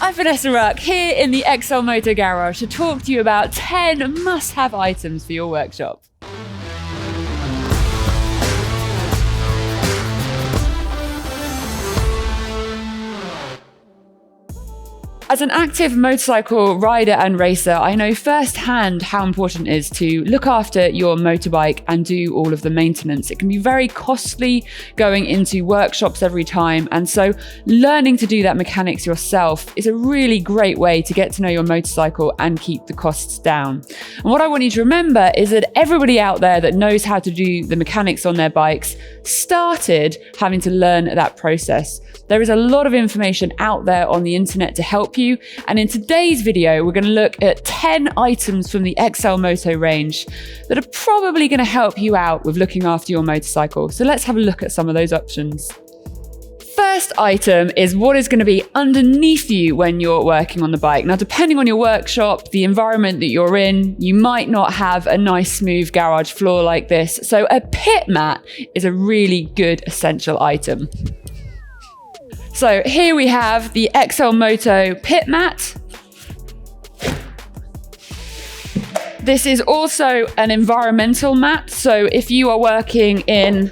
I'm Vanessa Ruck here in the XLMoto Garage to talk to you about 10 must-have items for your workshop. As an active motorcycle rider and racer, I know firsthand how important it is to look after your motorbike and do all of the maintenance. It can be very costly going into workshops every time, and so learning to do that mechanics yourself is a really great way to get to know your motorcycle and keep the costs down. And what I want you to remember is that everybody out there that knows how to do the mechanics on their bikes started having to learn that process. There is a lot of information out there on the internet to help you. And in today's video, we're going to look at 10 items from the XLMoto range that are probably going to help you out with looking after your motorcycle. So let's have a look at some of those options. First item is what is going to be underneath you when you're working on the bike. Now, depending on your workshop, the environment that you're in, you might not have a nice smooth garage floor like this. So a pit mat is a really good essential item. So here we have the XLMoto pit mat. This is also an environmental mat. So if you are working in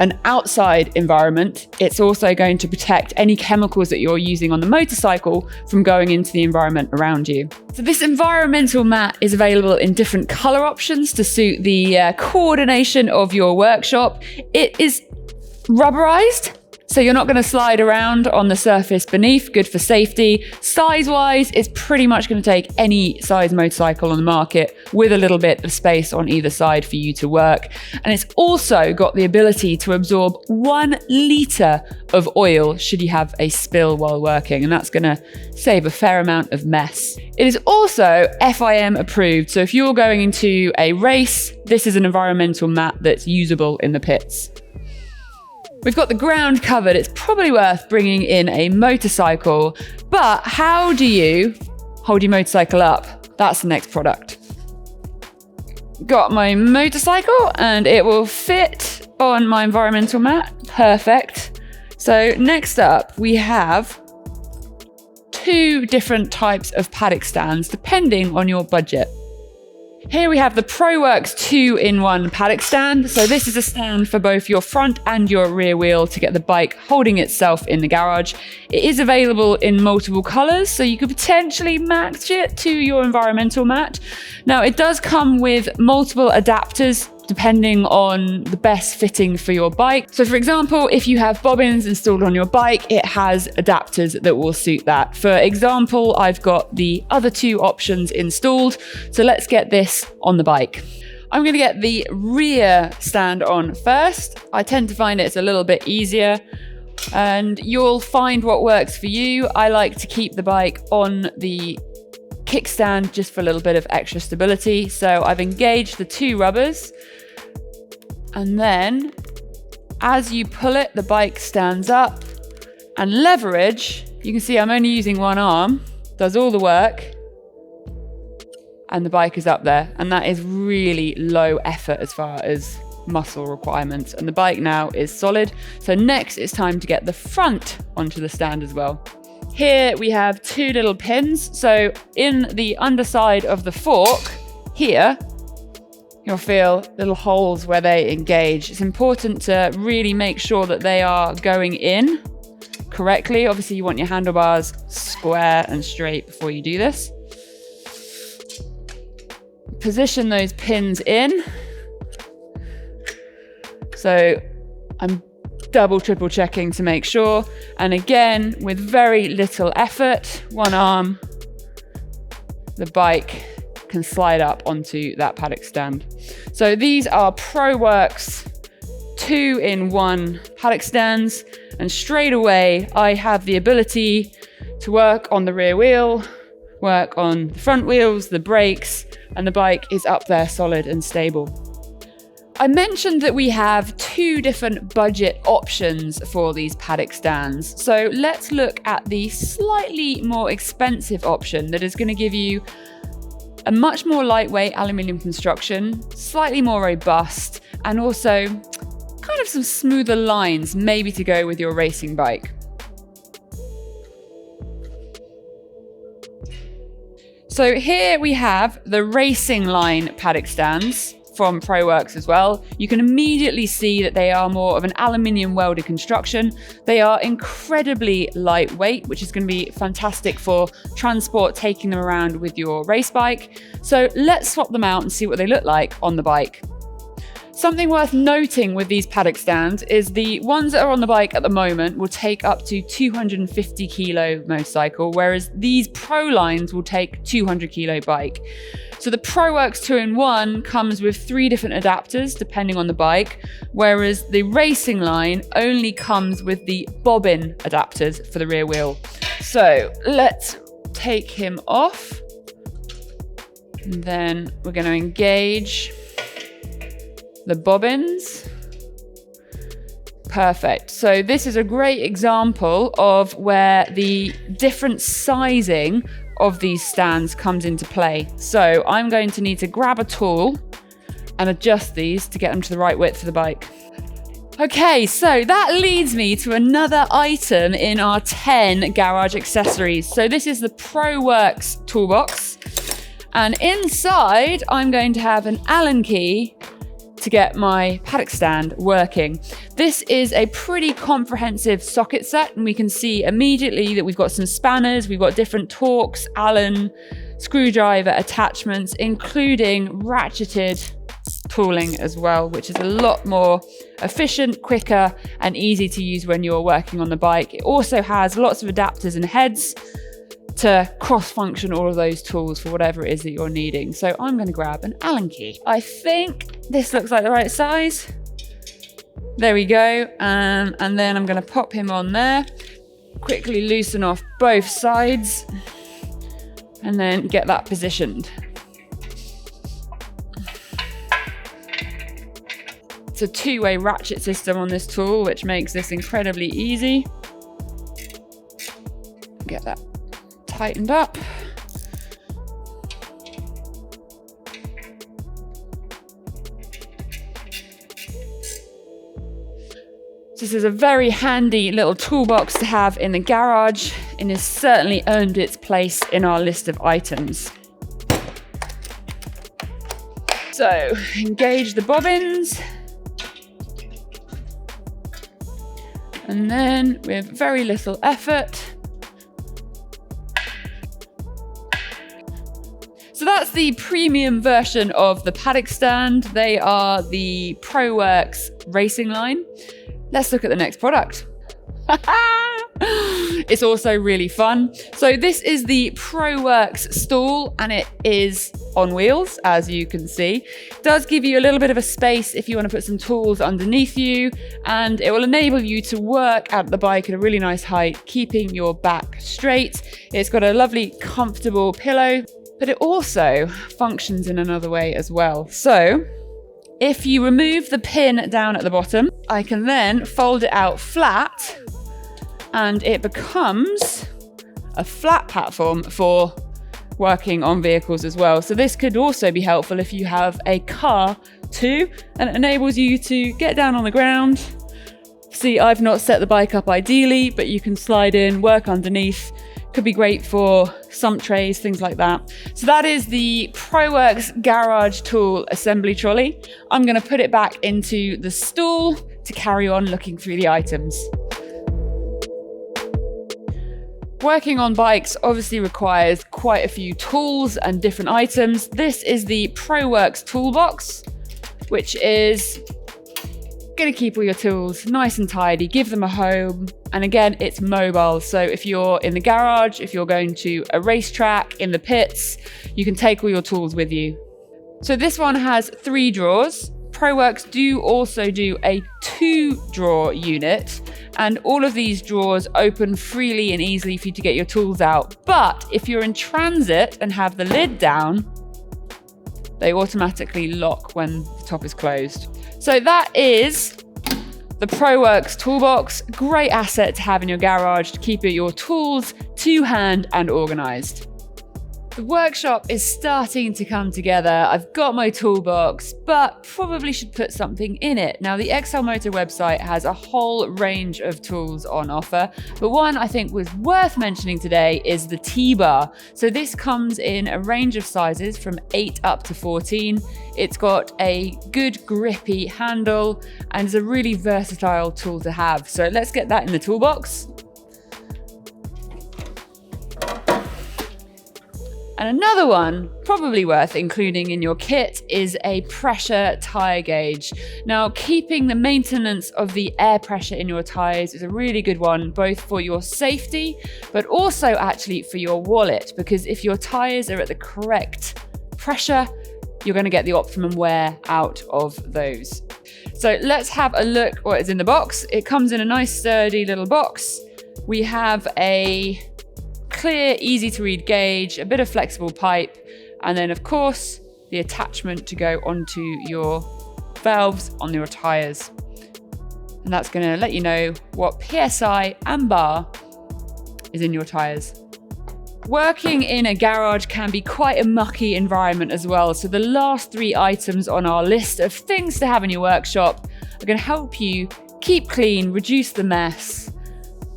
an outside environment, it's also going to protect any chemicals that you're using on the motorcycle from going into the environment around you. So this environmental mat is available in different color options to suit the coordination of your workshop. It is rubberized, so you're not going to slide around on the surface beneath, good for safety. Size-wise, it's pretty much going to take any size motorcycle on the market with a little bit of space on either side for you to work. And it's also got the ability to absorb 1 litre of oil should you have a spill while working, and that's going to save a fair amount of mess. It is also FIM approved, so if you're going into a race, this is an environmental mat that's usable in the pits. We've got the ground covered. It's probably worth bringing in a motorcycle, but how do you hold your motorcycle up? That's the next product. Got my motorcycle and it will fit on my environmental mat. Perfect. So next up, we have 2 different types of paddock stands depending on your budget. Here we have the ProWorks 2-in-1 paddock stand. So this is a stand for both your front and your rear wheel to get the bike holding itself in the garage. It is available in multiple colors, so you could potentially match it to your environmental mat. Now, it does come with multiple adapters depending on the best fitting for your bike. So for example, if you have bobbins installed on your bike, it has adapters that will suit that. For example, I've got the other 2 options installed. So let's get this on the bike. I'm going to get the rear stand on first. I tend to find it's a little bit easier, and you'll find what works for you. I like to keep the bike on the kickstand just for a little bit of extra stability. So I've engaged the 2 rubbers, and then as you pull it, the bike stands up, and leverage, you can see I'm only using 1 arm, does all the work, and the bike is up there. And that is really low effort as far as muscle requirements. And the bike now is solid. So next it's time to get the front onto the stand as well. Here we have 2 little pins. So in the underside of the fork here, you'll feel little holes where they engage. It's important to really make sure that they are going in correctly. Obviously, you want your handlebars square and straight before you do this. Position those pins in. So I'm double, triple checking to make sure. And again, with very little effort, 1 arm, the bike can slide up onto that paddock stand. So these are ProWorks 2-in-1 paddock stands, and straight away I have the ability to work on the rear wheel, work on the front wheels, the brakes, and the bike is up there solid and stable. I mentioned that we have 2 different budget options for these paddock stands. So let's look at the slightly more expensive option that is going to give you a much more lightweight aluminium construction, slightly more robust, and also kind of some smoother lines maybe to go with your racing bike. So here we have the racing line paddock stands from ProWorks as well. You can immediately see that they are more of an aluminium welded construction. They are incredibly lightweight, which is going to be fantastic for transport, taking them around with your race bike. So let's swap them out and see what they look like on the bike. Something worth noting with these paddock stands is the ones that are on the bike at the moment will take up to 250 kilo motorcycle, whereas these Pro lines will take 200 kilo bike. So the ProWorks 2-in-1 comes with 3 different adapters depending on the bike, whereas the racing line only comes with the bobbin adapters for the rear wheel. So let's take him off. And then we're going to engage the bobbins. Perfect. So this is a great example of where the different sizing of these stands comes into play. So I'm going to need to grab a tool and adjust these to get them to the right width for the bike. Okay, so that leads me to another item in our 10 garage accessories. So this is the ProWorks toolbox. And inside, I'm going to have an Allen key to get my paddock stand working. This is a pretty comprehensive socket set, and we can see immediately that we've got some spanners, we've got different Torx, Allen, screwdriver attachments, including ratcheted tooling as well, which is a lot more efficient, quicker, and easy to use when you're working on the bike. It also has lots of adapters and heads to cross-function all of those tools for whatever it is that you're needing. So I'm going to grab an Allen key. I think this looks like the right size. There we go. And then I'm going to pop him on there, quickly loosen off both sides, and then get that positioned. It's a 2-way ratchet system on this tool, which makes this incredibly easy. Get that tightened up. This is a very handy little toolbox to have in the garage and has certainly earned its place in our list of items. So, engage the bobbins. And then, with very little effort, so that's the premium version of the paddock stand. They are the ProWorks racing line. Let's look at the next product. It's also really fun. So this is the ProWorks stool, and it is on wheels, as you can see. It does give you a little bit of a space if you want to put some tools underneath you, and it will enable you to work at the bike at a really nice height, keeping your back straight. It's got a lovely, comfortable pillow, but it also functions in another way as well. So if you remove the pin down at the bottom, I can then fold it out flat, and it becomes a flat platform for working on vehicles as well. So this could also be helpful if you have a car too, and it enables you to get down on the ground. See, I've not set the bike up ideally, but you can slide in, work underneath. Could be great for sump trays, things like that. So that is the ProWorks garage tool assembly trolley. I'm going to put it back into the stool to carry on looking through the items. Working on bikes obviously requires quite a few tools and different items. This is the ProWorks toolbox, which is going to keep all your tools nice and tidy, give them a home. And again, it's mobile. So if you're in the garage, if you're going to a racetrack, in the pits, you can take all your tools with you. So this one has 3 drawers. ProWorks do also do a 2-drawer unit, and all of these drawers open freely and easily for you to get your tools out. But if you're in transit and have the lid down, they automatically lock when the top is closed. So that is the ProWorks toolbox. Great asset to have in your garage to keep your tools to hand and organized. The workshop is starting to come together. I've got my toolbox, but probably should put something in it. Now, the XLMoto website has a whole range of tools on offer, but one I think was worth mentioning today is the T-Bar. So this comes in a range of sizes from 8 up to 14. It's got a good grippy handle and is a really versatile tool to have. So let's get that in the toolbox. And another one, probably worth including in your kit, is a pressure tyre gauge. Now, keeping the maintenance of the air pressure in your tyres is a really good one, both for your safety, but also actually for your wallet, because if your tyres are at the correct pressure, you're going to get the optimum wear out of those. So let's have a look what is in the box. It comes in a nice sturdy little box. We have a clear, easy to read gauge, a bit of flexible pipe, and then of course the attachment to go onto your valves on your tyres. And that's going to let you know what PSI and bar is in your tyres. Working in a garage can be quite a mucky environment as well, so the last 3 items on our list of things to have in your workshop are going to help you keep clean, reduce the mess,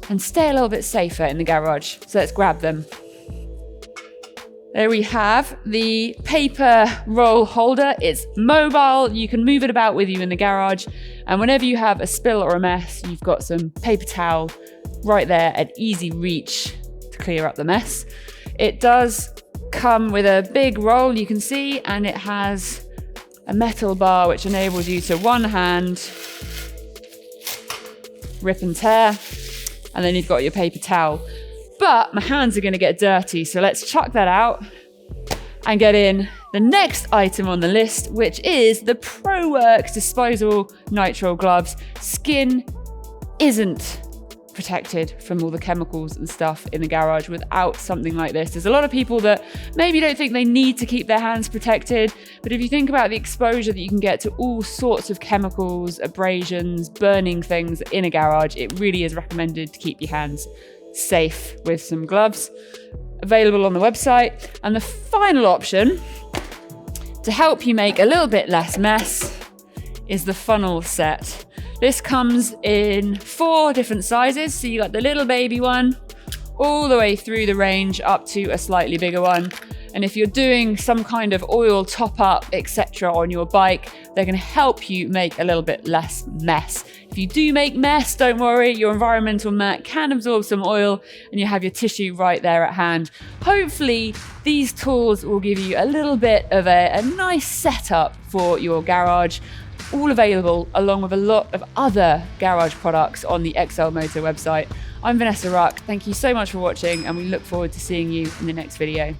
and stay a little bit safer in the garage. So let's grab them. There we have the paper roll holder. It's mobile. You can move it about with you in the garage. And whenever you have a spill or a mess, you've got some paper towel right there at easy reach to clear up the mess. It does come with a big roll, you can see, and it has a metal bar which enables you to one hand rip and tear. And then you've got your paper towel. But my hands are going to get dirty, so let's chuck that out and get in the next item on the list, which is the ProWorks disposable nitrile gloves. Skin isn't protected from all the chemicals and stuff in the garage without something like this. There's a lot of people that maybe don't think they need to keep their hands protected, but if you think about the exposure that you can get to all sorts of chemicals, abrasions, burning things in a garage, it really is recommended to keep your hands safe with some gloves. Available on the website. And the final option to help you make a little bit less mess is the funnel set. This comes in 4 different sizes. So you got the little baby one all the way through the range up to a slightly bigger one. And if you're doing some kind of oil top up, etc. on your bike, they're going to help you make a little bit less mess. If you do make mess, don't worry, your environmental mat can absorb some oil and you have your tissue right there at hand. Hopefully these tools will give you a little bit of a nice setup for your garage. All available along with a lot of other garage products on the XLMoto website. I'm Vanessa Ruck. Thank you so much for watching, and we look forward to seeing you in the next video.